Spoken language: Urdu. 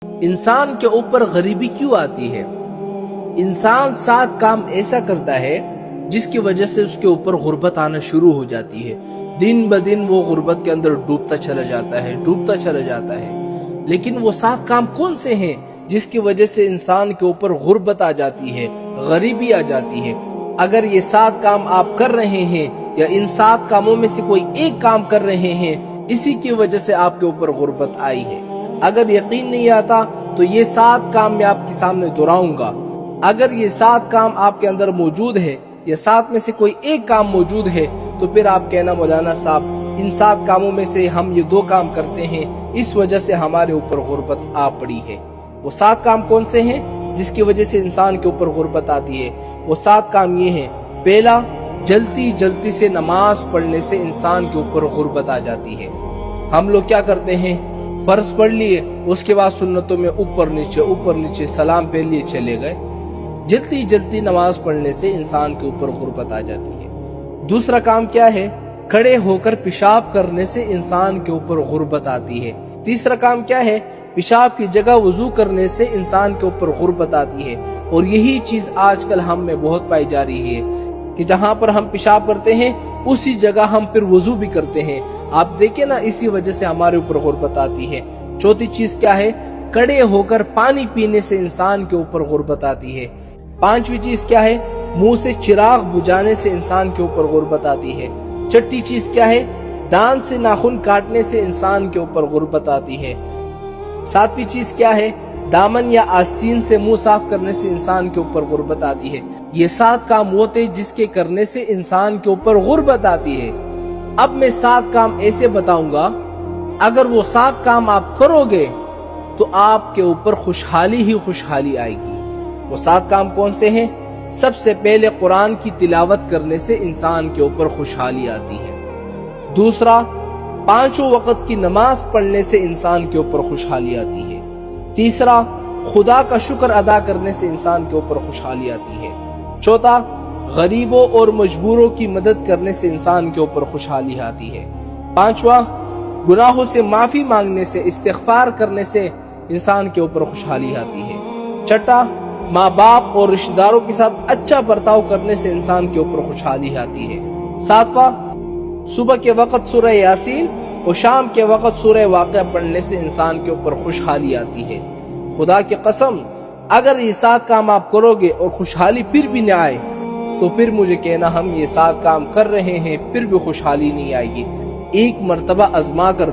انسان کے اوپر غریبی کیوں آتی ہے؟ انسان 7 کام ایسا کرتا ہے جس کی وجہ سے اس کے اوپر غربت آنا شروع ہو جاتی ہے. دن بدن وہ غربت کے اندر ڈوبتا چلا جاتا ہے. لیکن وہ 7 کام کون سے ہیں جس کی وجہ سے انسان کے اوپر غربت آ جاتی ہے، غریبی آ جاتی ہے؟ اگر یہ 7 کام آپ کر رہے ہیں یا ان 7 کاموں میں سے کوئی ایک کام کر رہے ہیں، اسی کی وجہ سے آپ کے اوپر غربت آئی ہے. اگر یقین نہیں آتا تو یہ 7 کام میں آپ کے سامنے دہراؤں گا. اگر یہ 7 کام آپ کے اندر موجود ہے یا 7 میں سے کوئی ایک کام موجود ہے تو پھر آپ کہنا مولانا صاحب ان 7 کاموں میں سے ہم یہ 2 کام کرتے ہیں، اس وجہ سے ہمارے اوپر غربت آ پڑی ہے. وہ 7 کام کون سے ہیں جس کی وجہ سے انسان کے اوپر غربت آتی ہے؟ وہ 7 کام یہ ہیں. پہلا، جلدی سے نماز پڑھنے سے انسان کے اوپر غربت آ جاتی ہے. ہم لوگ کیا کرتے ہیں، فرض پڑھ لیے، اس کے بعد سنتوں میں اوپر نیچے سلام پہ لیے چلے گئے. جلدی نماز پڑھنے سے انسان کے اوپر غربت آ جاتی ہے. دوسرا کام کیا ہے؟ کھڑے ہو کر پیشاب کرنے سے انسان کے اوپر غربت آتی ہے. تیسرا کام کیا ہے؟ پیشاب کی جگہ وضو کرنے سے انسان کے اوپر غربت آتی ہے. اور یہی چیز آج کل ہم میں بہت پائی جا رہی ہے کہ جہاں پر ہم پیشاب کرتے ہیں اسی جگہ ہم پھر وضو بھی کرتے ہیں. آپ دیکھیں نا، اسی وجہ سے ہمارے اوپر غربت آتی ہے. چوتھی چیز کیا ہے؟ کھڑے ہو کر پانی پینے سے انسان کے اوپر غربت آتی ہے. پانچویں چیز کیا ہے؟ منہ سے چراغ بجھانے سے انسان کے اوپر غربت آتی ہے. چھٹی چیز کیا ہے؟ دان سے ناخن کاٹنے سے انسان کے اوپر غربت آتی ہے. ساتویں چیز کیا ہے؟ دامن یا آستین سے منہ صاف کرنے سے انسان کے اوپر غربت آتی ہے. یہ 7 کام وہ تھے جس کے کرنے سے انسان کے اوپر غربت آتی ہے. اب میں 7 کام ایسے بتاؤں گا، اگر وہ 7 کام آپ کرو گے تو آپ کے اوپر خوشحالی ہی خوشحالی آئے گی. وہ 7 کام کون سے ہیں؟ سب سے پہلے قرآن کی تلاوت کرنے سے انسان کے اوپر خوشحالی آتی ہے. دوسرا، 5 وقت کی نماز پڑھنے سے انسان کے اوپر خوشحالی آتی ہے. تیسرا، خدا کا شکر ادا کرنے سے انسان کے اوپر خوشحالی آتی ہے. چوتھا، غریبوں اور مجبوروں کی مدد کرنے سے انسان کے اوپر خوشحالی آتی ہے. پانچواں، گناہوں سے معافی مانگنے سے، استغفار کرنے سے انسان کے اوپر خوشحالی آتی ہے. چھٹا، ماں باپ اور رشتہ داروں کے ساتھ اچھا برتاؤ کرنے سے انسان کے اوپر خوشحالی آتی ہے. ساتواں، صبح کے وقت سورہ یاسین اور شام کے وقت سورہ واقعہ پڑھنے سے انسان کے اوپر خوشحالی آتی ہے. خدا کی قسم، اگر یہ 7 کام آپ کرو گے اور خوشحالی پھر بھی نہ آئے تو پھر مجھے کہنا ہم یہ 7 کام کر رہے ہیں پھر بھی خوشحالی نہیں آئے گی. ایک مرتبہ آزما کر